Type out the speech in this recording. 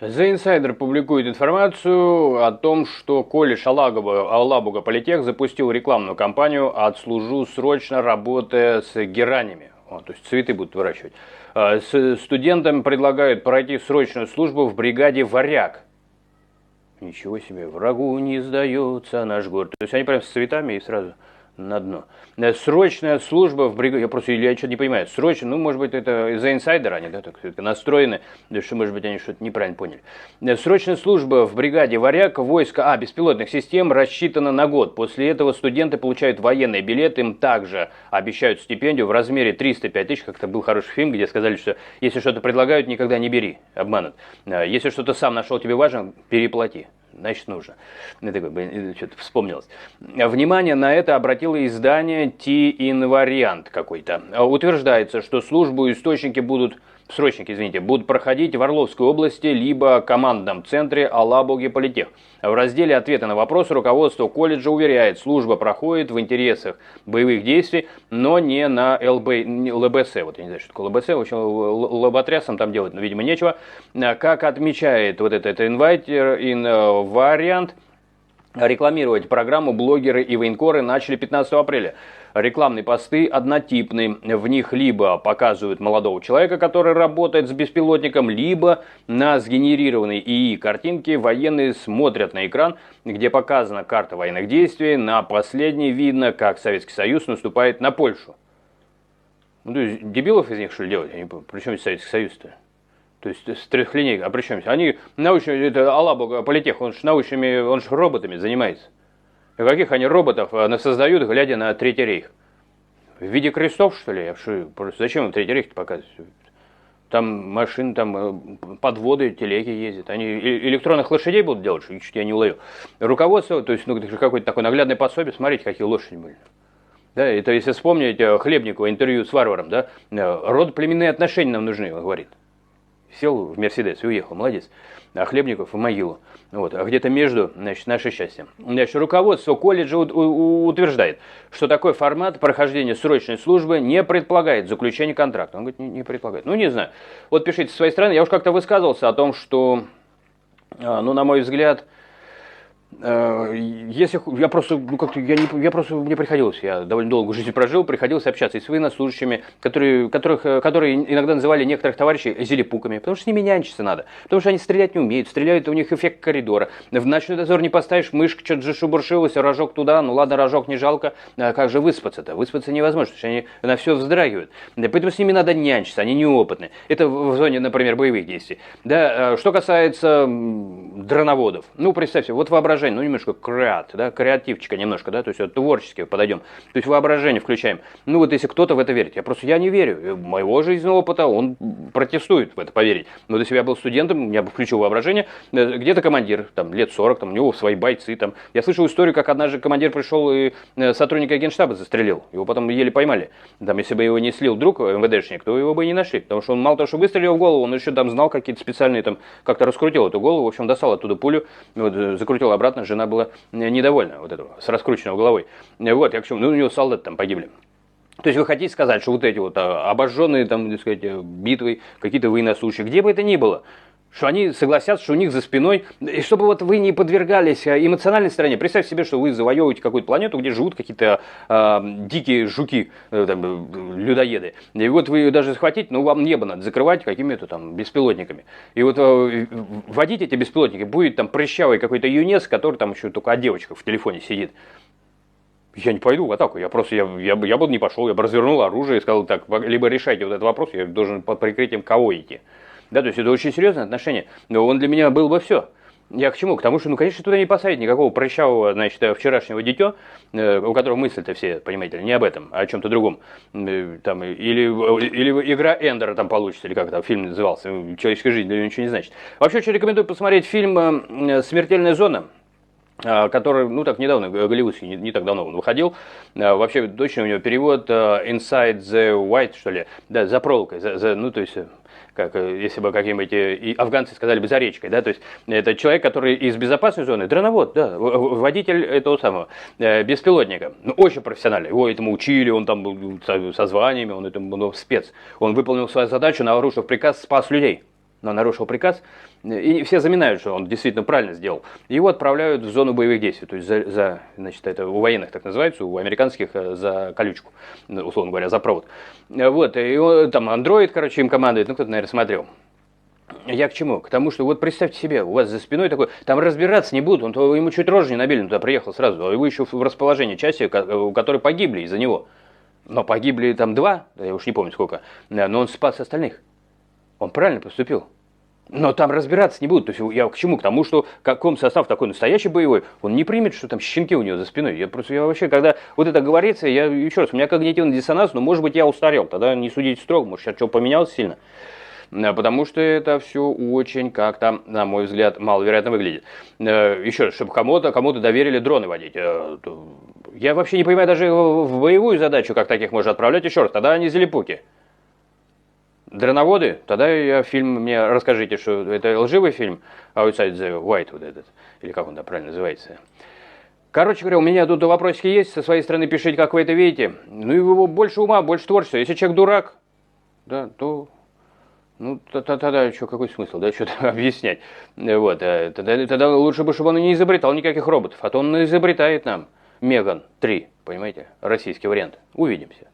The Insider публикует информацию о том, что колледж Алабуга Политех запустил рекламную кампанию «Отслужу срочно, работая с геранями». То есть цветы будут выращивать. Студентам предлагают пройти срочную службу в бригаде «Варяг». Ничего себе, врагу не сдается наш город. То есть они прям с цветами и сразу на дно. Срочная служба в бригаде. Я что-то не понимаю. Срочно, может быть, это из-за инсайдера они, да, так настроены, что, может быть, они что-то неправильно поняли. Срочная служба в бригаде «Варяг» войска беспилотных систем рассчитана на год. После этого студенты получают военный билет, им также обещают стипендию в размере 305 тысяч. Как-то был хороший фильм, где сказали, что если что-то предлагают, никогда не бери, обманут. Если что-то сам нашел тебе важно, переплати. Значит, нужно. Что-то вспомнилось. Внимание на это обратило издание T-Invariant какой-то. Утверждается, что срочники будут проходить в Орловской области либо командном центре Алабуги Политех. В разделе «Ответы на вопросы» руководство колледжа уверяет, служба проходит в интересах боевых действий, но не на ЛБС. Вот я не знаю, что такое ЛБС, в общем, лоботрясом там делать, но, видимо, нечего. Как отмечает это Invariant, рекламировать программу блогеры и военкоры начали 15 апреля. Рекламные посты однотипны. В них либо показывают молодого человека, который работает с беспилотником, либо на сгенерированной ИИ картинке военные смотрят на экран, где показана карта военных действий. На последней видно, как Советский Союз наступает на Польшу. То есть дебилов из них, что ли, делать? При чем здесь Советский Союз-то? То есть с трехлинейкой. А при чем здесь? Они это Алабуга Политех, он же роботами занимается. И каких они роботов создают, глядя на Третий рейх? В виде крестов, что ли? Зачем им Третий рейх показывать? Там машины, там подводы, телеги ездят. Они электронных лошадей будут делать, что я не уловил. Руководство, то есть какое-то такое наглядное пособие, смотрите, какие лошади были. Да, это если вспомнить Хлебникова интервью с варваром, да, родоплеменные отношения нам нужны, он говорит. Сел в Мерседес и уехал, молодец. А Хлебников в могилу. Вот. А где-то между, значит, наше счастье. Значит, руководство колледжа утверждает, что такой формат прохождения срочной службы не предполагает заключение контракта. Он говорит, не предполагает. Ну, не знаю. Вот пишите со своей стороны. Я уж как-то высказывался о том, что, на мой взгляд, если я просто, мне приходилось, я довольно долгую жизнь прожил, приходилось общаться и с военнослужащими, которые иногда называли некоторых товарищей зелепуками, потому что с ними нянчиться надо, потому что они стрелять не умеют, стреляют, у них эффект коридора. В ночной дозор не поставишь, мышка что-то зашебуршилась, рожок туда, ну ладно, рожок не жалко, как же выспаться-то? Выспаться невозможно, потому что они на все вздрагивают. Поэтому с ними надо нянчиться, они неопытны. Это в зоне, например, боевых действий. Да, что касается дроноводов, ну представьте, вот воображение, немножко креативчика немножко, да, то есть творчески подойдем, то есть воображение включаем. Ну вот если кто-то в это верит, я не верю, моего жизненного опыта, он протестует в это поверить. Но если бы я был студентом, я бы включил воображение, где-то командир, там, лет 40, там, у него свои бойцы, там. Я слышал историю, как однажды командир пришел и сотрудника генштаба застрелил, его потом еле поймали. Там, если бы его не слил друг МВДшник, то его бы и не нашли, потому что он мало того, что выстрелил в голову, он еще там знал какие-то специальные, там, как-то раскрутил эту голову, в общем, достал оттуда пулю, вот, закрутил обратно, жена была недовольна вот этого, с раскрученной головой. Вот, я к чему, у него солдаты там погибли. То есть вы хотите сказать, что вот эти вот обожженные, там, так сказать, битвы, какие-то военнослужащие, где бы это ни было, что они согласятся, что у них за спиной, и чтобы вот вы не подвергались эмоциональной стороне. Представьте себе, что вы завоевываете какую-то планету, где живут какие-то дикие жуки, людоеды. И вот вы ее даже захватите, но вам небо надо закрывать какими-то там беспилотниками. И вот водить эти беспилотники будет там прыщавый какой-то юнец, который там еще только о девочках в телефоне сидит. Я не пойду в атаку, я бы не пошел, я бы развернул оружие и сказал, так, либо решайте вот этот вопрос, я должен под прикрытием кого идти. Да, то есть это очень серьезное отношение. Но он для меня был бы все. Я к чему? К тому, что, конечно, туда не посадить никакого прыщавого, значит, вчерашнего дитё, у которого мысли-то все, понимаете, не об этом, а о чем-то другом. Там, или игра Эндера там получится, или как там фильм назывался, «Человеческая жизнь», для него ничего не значит. Вообще, очень рекомендую посмотреть фильм «Смертельная зона», который, так недавно, голливудский, не так давно он выходил. Вообще, точно у него перевод «Inside the White», что ли, да, за проволокой, то есть... как если бы какие-нибудь и афганцы сказали бы за речкой, да, то есть это человек, который из безопасной зоны, дроновод, да, водитель этого самого беспилотника, очень профессиональный, его этому учили, он там был со званиями, он спец, он выполнил свою задачу, нарушив приказ, спас людей. но нарушил приказ, и все заминают, что он действительно правильно сделал. Его отправляют в зону боевых действий, то есть значит, это у военных так называется, у американских за колючку, условно говоря, за провод. Вот, и он, там андроид, короче, им командует, ну кто-то, наверное, смотрел. Я к чему? К тому, что вот представьте себе, у вас за спиной такой, там разбираться не будут, ему чуть рожи не набили, он туда приехал сразу, а вы еще в расположении части, которые погибли из-за него. Но погибли там 2, я уж не помню сколько, но он спас остальных. Он правильно поступил. Но там разбираться не будут. То есть я к чему? К тому, что состав такой настоящий боевой, он не примет, что там щенки у него за спиной. Я вообще, когда вот это говорится, еще раз, у меня когнитивный диссонанс, но может быть я устарел, тогда не судите строго, может сейчас что поменялось сильно. Потому что это все очень как-то, на мой взгляд, маловероятно выглядит. Еще раз, чтобы кому-то доверили дроны водить. Я вообще не понимаю даже в боевую задачу, как таких можно отправлять. Еще раз, тогда они зелепуки. Дроноводы? Тогда фильм мне расскажите, что это лживый фильм Outside the White, вот этот, или как он там правильно называется. Короче говоря, у меня тут вопросики есть, со своей стороны пишите, как вы это видите. Ну и его больше ума, больше творчества. Если человек дурак, да, то... Ну, тогда что, какой смысл, да, что-то объяснять. Вот, тогда лучше бы, чтобы он не изобретал никаких роботов, а то он изобретает нам Меган 3, понимаете, российский вариант. Увидимся.